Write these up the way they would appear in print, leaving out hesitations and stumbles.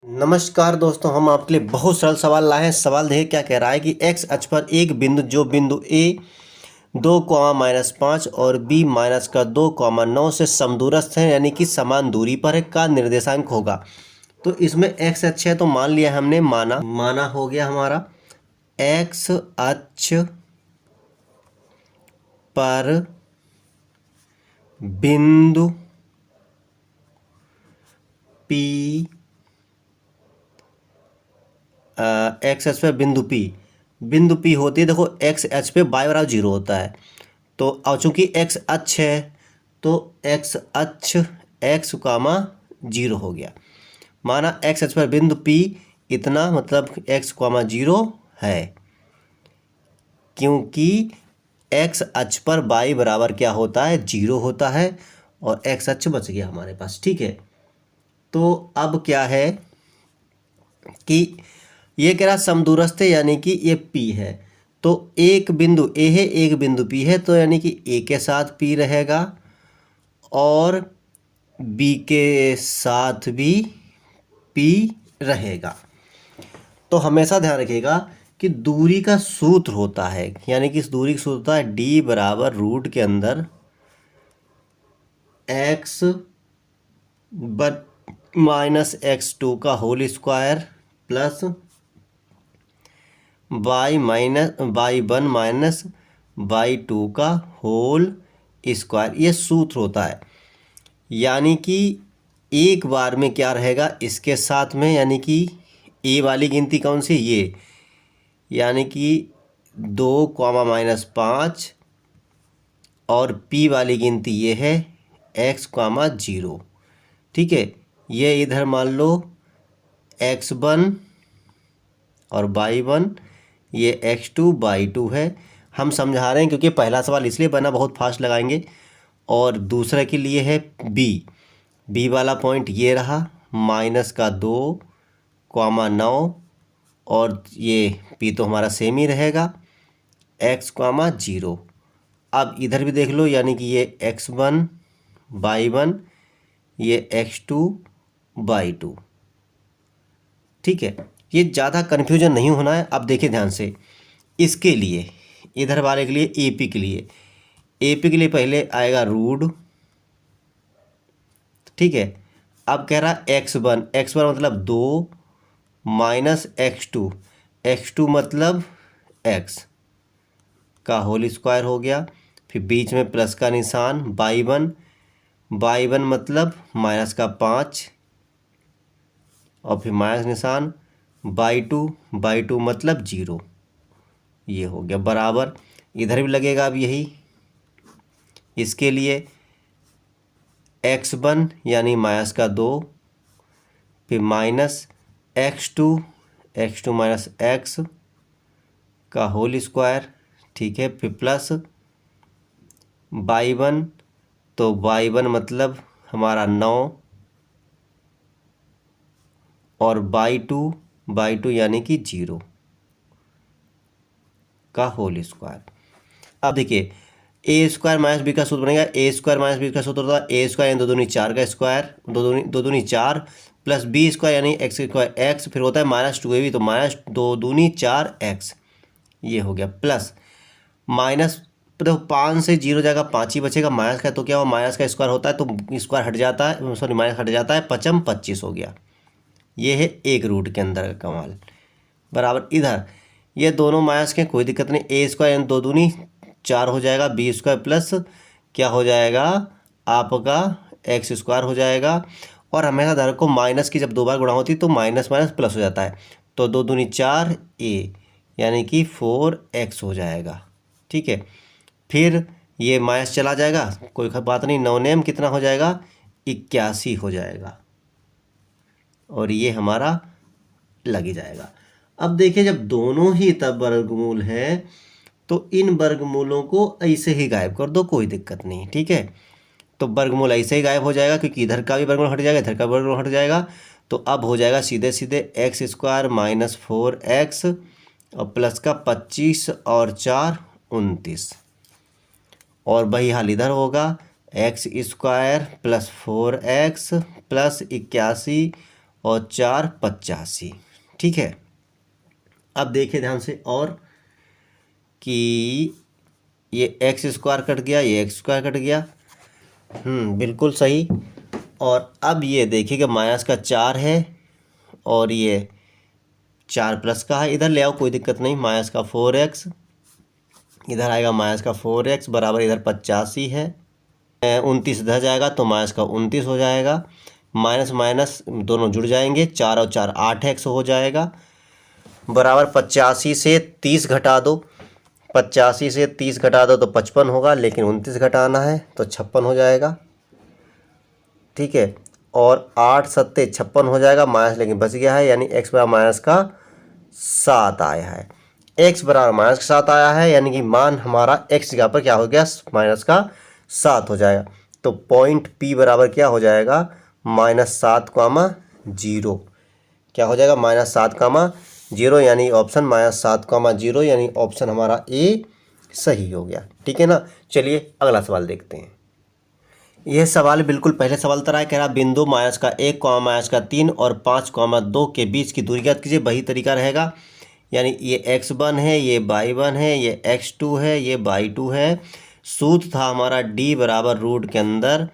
नमस्कार दोस्तों, हम आपके लिए बहुत सरल सवाल लाए हैं। सवाल देखिए क्या कह रहा है कि एक्स अक्ष पर एक बिंदु जो बिंदु ए 2, -5 और बी -2, 9 से समदूरस्थ है, यानी कि समान दूरी पर है, का निर्देशांक होगा। तो इसमें एक्स अक्ष है तो मान लिया हमने, माना हो गया हमारा एक्स अक्ष पर बिंदु पी, एक्स अक्ष पे बिंदु पी होती है। देखो एक्स अक्ष पे y बराबर 0 होता है, तो और चूंकि एक्स अक्ष है तो एक्स अक्ष एक्स कामा 0 हो गया। माना एक्स अक्ष पर बिंदु पी इतना, मतलब एक्स कामा 0 है, क्योंकि एक्स अक्ष पर y बराबर क्या होता है, 0 होता है, और एक्स अक्ष बच गया हमारे पास। ठीक है, तो अब क्या है कि ये कह रहा समदूरस्थ है, यानी कि ये P है, तो एक बिंदु A है, एक बिंदु P है, तो यानी कि A के साथ P रहेगा और B के साथ भी P रहेगा। तो हमेशा ध्यान रखिएगा कि दूरी का सूत्र होता है, यानी कि इस दूरी का सूत्र होता है D बराबर रूट के अंदर x -x2 का whole square plus y1 minus y2 का होल स्क्वायर, ये सूत्र होता है। यानी कि एक बार में क्या रहेगा इसके साथ में, यानी कि ए वाली गिनती कौन सी, ये, यानी कि 2, -5, और पी वाली गिनती ये है x, 0। ठीक है, ये इधर मान लो x1 और y1, ये x2 y2 है। हम समझा रहे हैं क्योंकि पहला सवाल इसलिए बना, बहुत फास्ट लगाएंगे। और दूसरे के लिए है बी वाला पॉइंट ये रहा, -2, 9, और ये p तो हमारा सेम ही रहेगा, x, 0। अब इधर भी देख लो, यानी कि ये x1 y1, ये x2 y2। ठीक है, ये ज़्यादा कन्फ्यूजन नहीं होना है। अब देखिए ध्यान से, इसके लिए इधर वाले के लिए एपी के लिए पहले आएगा रूट। ठीक है, अब कह रहा x1 मतलब 2 -x2 मतलब x का होल स्क्वायर हो गया, फिर बीच में प्लस का निशान, y1 मतलब -5, और फिर माइनस निशान, y2 मतलब 0। ये हो गया बराबर, इधर भी लगेगा अब यही। इसके लिए x1 यानी -2, फिर -x2 माइनस x का होल स्क्वायर। ठीक है, फिर प्लस y1, तो y1 मतलब हमारा 9, और y2 यानी कि 0 का होल स्क्वायर। अब देखिए ए स्क्वायर माइनस बी का सूत्र बनेगा, ए स्क्वायर माइनस बी का सूत्र होता है ए स्क्वायर यानी 2 दूनी 4 का स्क्वायर, 2 दूनी 4, प्लस बी स्क्वायर यानी एक्स स्क्वायर एक्स, फिर होता है -2ab, तो -2 दूनी 4x। ये हो गया प्लस माइनस, देखो 5 से 0 जाएगा, 5 ही बचेगा, माइनस का तो क्या हुआ, माइनस का स्क्वायर होता है तो स्क्वायर हट जाता है, सॉरी माइनस हट जाता है, 5 25 हो गया। ये है एक रूट के अंदर का कमाल। बराबर इधर ये दोनों माइनस के, कोई दिक्कत नहीं, ए स्क्वायर यानी 2 दूनी 4 हो जाएगा, बी स्क्वायर प्लस क्या हो जाएगा आपका एक्स स्क्वायर हो जाएगा। और हमेशा धारक को माइनस की जब 2 बार गुणा होती है तो माइनस माइनस प्लस हो जाता है, तो 2 दूनी 4 ए यानी कि 4x हो जाएगा। ठीक है, फिर ये माइनस चला जाएगा, कोई बात नहीं, 9 नेम कितना हो जाएगा, 81 हो जाएगा, और ये हमारा लग ही जाएगा। अब देखिए जब दोनों ही तब वर्गमूल हैं तो इन वर्गमूलों को ऐसे ही गायब कर दो, कोई दिक्कत नहीं। ठीक है, तो वर्गमूल ऐसे ही गायब हो जाएगा, क्योंकि इधर का भी वर्गमूल हट जाएगा, इधर का वर्गमूल हट जाएगा, तो अब हो जाएगा सीधे सीधे एक्स स्क्वायर -4x और प्लस का 25 और 4 29, और वही हाल इधर होगा, एक्स स्क्वायर +4x प्लस 81 और 4 85। ठीक है, अब देखिए ध्यान से और कि ये एक्स स्क्वायर कट गया, ये एक्स स्क्वायर कट गया, बिल्कुल सही। और अब ये देखिए कि माइनस का 4 है और ये 4 प्लस का है, इधर ले आओ कोई दिक्कत नहीं। माइनस का 4x इधर आएगा, माइनस का 4x बराबर इधर 85 है, 29 इधर जाएगा तो माइनस का 29 हो जाएगा। माइनस माइनस दोनों जुड़ जाएंगे, 4 और 4 8x हो जाएगा, बराबर 85 से 30 घटा दो। 85 से 30 घटा दो तो 55 होगा, लेकिन 29 घटाना है तो 56 हो जाएगा। ठीक है, और 8 सत्ते 56 हो जाएगा, माइनस लेकिन बच गया है, यानी x बराबर माइनस का 7 आया है। x बराबर माइनस का 7 आया है, यानी कि मान हमारा x जगह पर क्या हो गया, माइनस का 7 हो जाएगा। तो पॉइंट P बराबर क्या हो जाएगा, -7,0। क्या हो जाएगा, -7,0, यानी ऑप्शन -7,0, यानी ऑप्शन हमारा ए सही हो गया। ठीक है ना। चलिए अगला सवाल देखते हैं। यह सवाल बिल्कुल पहले सवाल तरह कह रहा, बिंदु -1, -3 और 5,2 के बीच की दूरी ज्ञात कीजिए। वही तरीका रहेगा, यानी ये x1 है, ये y1 है, ये x2 है, ये y2 है। सूत्र था हमारा d बराबर रूट के अंदर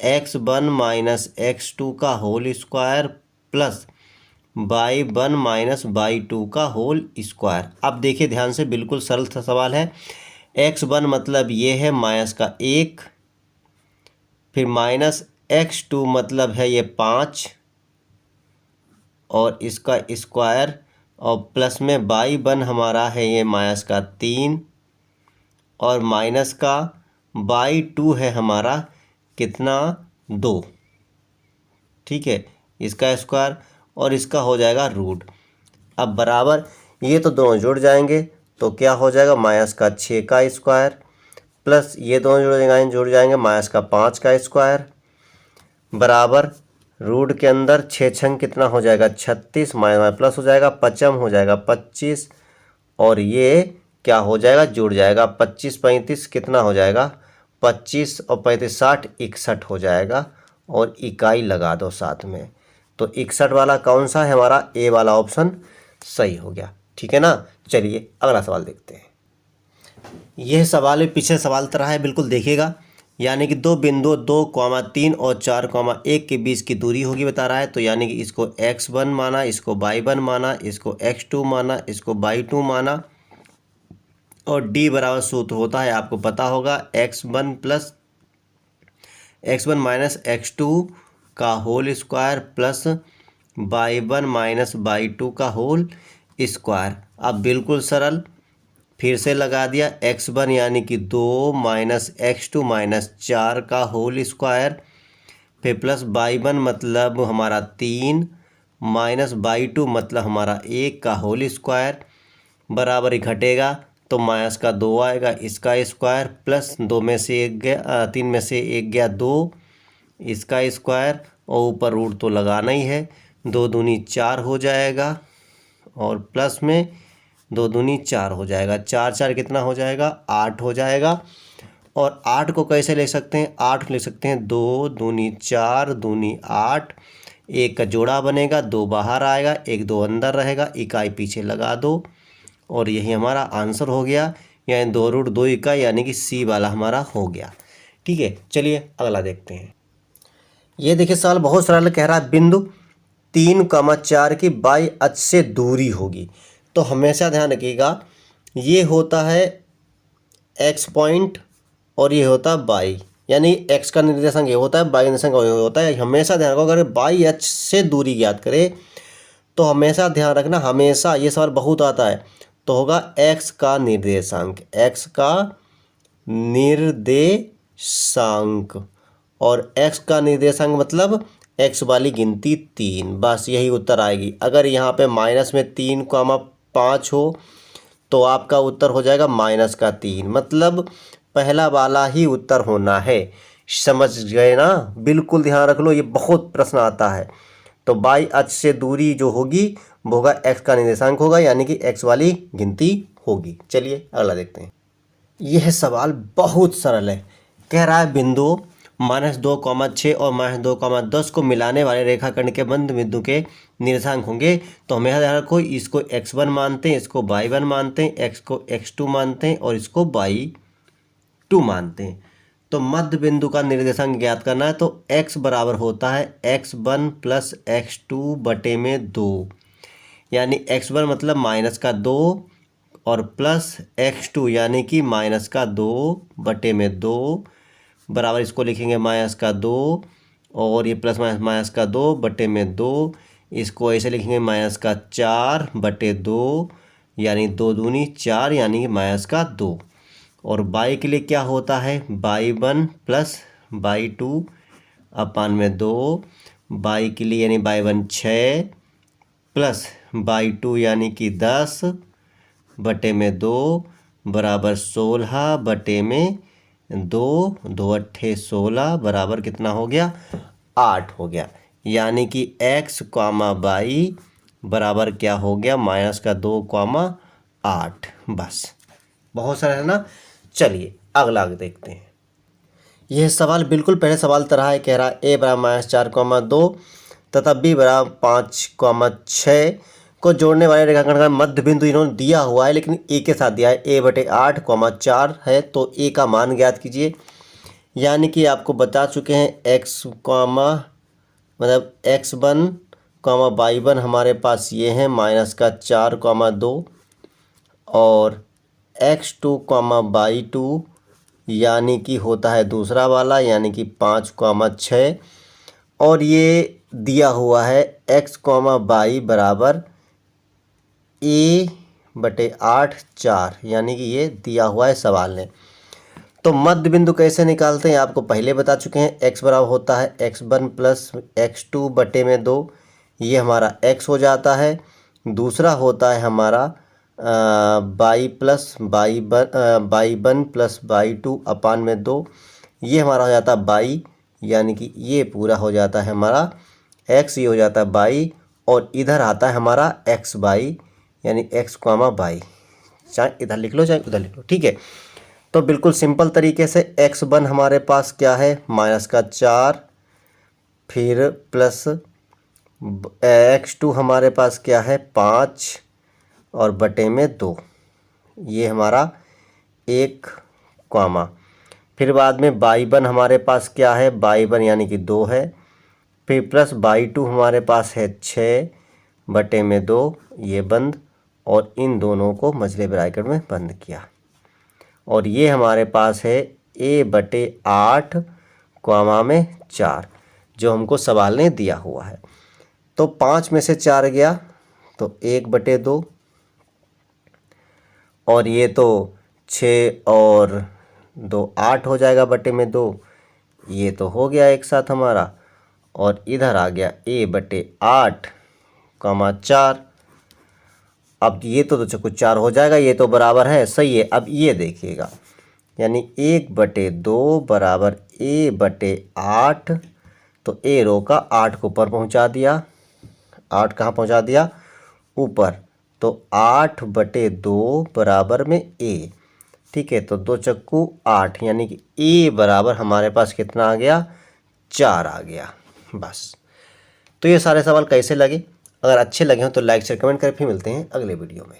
x1 माइनस x2 का whole square plus y1 minus y2 का होल स्क्वायर। अब देखिए ध्यान से, बिल्कुल सरल सा सवाल है। x1 मतलब ये है माइनस का 1, फिर माइनस x2 मतलब है ये 5 और इसका स्क्वायर, और प्लस में y1 हमारा है ये माइनस का 3 और माइनस का y2 है हमारा कितना, 2। ठीक है, इसका स्क्वायर और इसका हो जाएगा रूट। अब बराबर ये तो दोनों जुड़ जाएंगे तो क्या हो जाएगा, माइनस का 6 का स्क्वायर प्लस ये दोनों जुड़ जाएंगे माइनस का 5 का स्क्वायर, बराबर रूट के अंदर 6 छंग कितना हो जाएगा, 36, माइनस प्लस हो जाएगा, पचम हो जाएगा 25, और ये क्या हो जाएगा, जुड़ जाएगा 25 35 कितना हो जाएगा, 25 और 35 60 61 हो जाएगा, और इकाई लगा दो साथ में। तो 61 वाला कौन सा है हमारा, ए वाला ऑप्शन सही हो गया। ठीक है ना। चलिए अगला सवाल देखते हैं। यह सवाल पिछले सवाल तरह है, बिल्कुल देखिएगा। यानी कि दो बिंदु 2, 3 और 4, 1 के बीच की दूरी होगी बता रहा है। तो यानी कि इसको x1 माना, इसको y1 माना, इसको x2 माना, इसको y2 माना, और d बराबर सूत्र होता है आपको पता होगा, x1 माइनस x2 का whole square plus y1 minus y2 का होल स्क्वायर। अब बिल्कुल सरल, फिर से लगा दिया, x1 यानी कि 2 माइनस x2 माइनस 4 का होल स्क्वायर, फिर प्लस y1 मतलब हमारा 3 माइनस y2 मतलब हमारा 1 का होल स्क्वायर, बराबर ही घटेगा तो माइनस का 2 आएगा, इसका स्क्वायर प्लस 2 में से 1 गया, 3 में से 1 गया 2, इसका स्क्वायर, और ऊपर रूट तो लगाना ही है, 2 दूनी 4 हो जाएगा, और प्लस में 2 दूनी 4 हो जाएगा, 4 4 कितना हो जाएगा, 8 हो जाएगा। और 8 को कैसे ले सकते हैं, 8 ले सकते हैं 2 दूनी 4 दूनी 8, 1 का जोड़ा बनेगा, 2 बाहर आएगा, 1 2 अंदर रहेगा, इकाई पीछे लगा दो, और यही हमारा आंसर हो गया, यानी 2√2 इकाई, यानी कि सी वाला हमारा हो गया। ठीक है, चलिए अगला देखते हैं। ये देखिए सवाल बहुत सरल कह रहा है, बिंदु 3,4 की बाई अक्ष से दूरी होगी। तो हमेशा ध्यान रखिएगा, ये होता है x पॉइंट और ये होता है बाई, यानी x का निर्देशांक ये होता है, बाई निर्देशांक ये होता है। हमेशा ध्यान रखो, अगर बाई अक्ष से दूरी ज्ञात करे तो हमेशा ध्यान रखना, हमेशा ये सवाल बहुत आता है, तो होगा x का निर्देशांक, x का निर्देशांक, और x का निर्देशांक मतलब x वाली गिनती 3, बस यही उत्तर आएगी। अगर यहाँ पे माइनस में 3,5 हो तो आपका उत्तर हो जाएगा माइनस का 3, मतलब पहला वाला ही उत्तर होना है। समझ गए ना, बिल्कुल ध्यान रख लो, ये बहुत प्रश्न आता है। तो बाई अक्ष से दूरी जो होगी वो होगा x का निर्देशांक होगा, यानी कि x वाली गिनती होगी। चलिए अगला देखते हैं। यह सवाल बहुत सरल है, कह रहा है बिंदु -2,6 और -2,10 को मिलाने वाले रेखाखंड के मध्य बिंदु के निर्देशांक होंगे। तो हमें ध्यान रखो, इसको x1 मानते हैं, इसको y1 मानते हैं, x को x2 मानते हैं और इसको y2 मानते हैं। तो मध्य बिंदु का निर्देशांक ज्ञात करना है। तो x बराबर होता है x1 प्लस x2 बटे में 2, यानी x1 मतलब -2 और प्लस x2 यानी कि -2 बटे में 2 बराबर, इसको लिखेंगे -2 और ये प्लस -2 बटे में 2, इसको ऐसे लिखेंगे -4 बटे 2, यानी 2 दूनी 4 यानी -2। और y के लिए क्या होता है, y1 प्लस y2 अपान में 2, y के लिए यानी y1 6 प्लस y2 यानी कि 10 बटे में 2 बराबर 16 बटे में 2, 2 अट्ठे 16 बराबर कितना हो गया, 8 हो गया। यानी कि x, y बराबर क्या हो गया, -2, 8। बस, बहुत सारा है ना। चलिए अगला देखते हैं। यह सवाल बिल्कुल पहले सवाल तरह है, कह रहा है a बराबर -4,2 तथा b बराबर 5,6 को जोड़ने वाले रेखाखंड का मध्य बिंदु इन्होंने दिया हुआ है, लेकिन a के साथ दिया है a/8,4 है। तो a का मान ज्ञात कीजिए। यानी कि आपको बता चुके हैं मतलब x1, y1 हमारे पास ये हैं -4,2 और x2, y2 यानी कि होता है दूसरा वाला यानी कि 5,6 और ये दिया हुआ है x, y बराबर a/8, 4 यानी कि ये दिया हुआ है सवाल ने। तो मध्य बिंदु कैसे निकालते हैं आपको पहले बता चुके हैं। x बराबर होता है x1 प्लस x2 बटे में 2, ये हमारा x हो जाता है। दूसरा होता है हमारा y plus y1 plus y2 अपान में 2, ये हमारा हो जाता है y, यानी कि ये पूरा हो जाता है हमारा x, ये हो जाता है y और इधर आता है हमारा xy यानी x, y, चाहे इधर लिख लो चाहे उधर लिख लो, ठीक है। तो बिल्कुल सिंपल तरीके से x1 हमारे पास क्या है -4, फिर प्लस x2 हमारे पास क्या है 5 और बटे में 2, ये हमारा 1, फिर बाद में y1 हमारे पास क्या है, y1 यानी कि 2 है, फिर प्लस y2 हमारे पास है 6 बटे में 2, ये बंद और इन दोनों को मझले ब्रैकेट में बंद किया। और ये हमारे पास है a/8, 4 जो हमको सवाल ने दिया हुआ है। तो 5 में से 4 गया तो 1/2 और ये तो 6 और 2 8 हो जाएगा बटे में 2, ये तो हो गया एक साथ हमारा। और इधर आ गया a/8, 4। अब ये तो कुछ 4 हो जाएगा, ये तो बराबर है, सही है। अब ये देखिएगा, यानी 1/2 बराबर a/8, तो a रो का 8 को ऊपर पहुंचा दिया, 8 कहाँ पहुंचा दिया, ऊपर, तो 8/2 बराबर में a, ठीक है। तो 2 चक्कू 8 यानी कि a बराबर हमारे पास कितना आ गया, 4 आ गया। बस, तो ये सारे सवाल कैसे लगे, अगर अच्छे लगे हो तो लाइक शेयर कमेंट करें। फिर मिलते हैं अगले वीडियो में।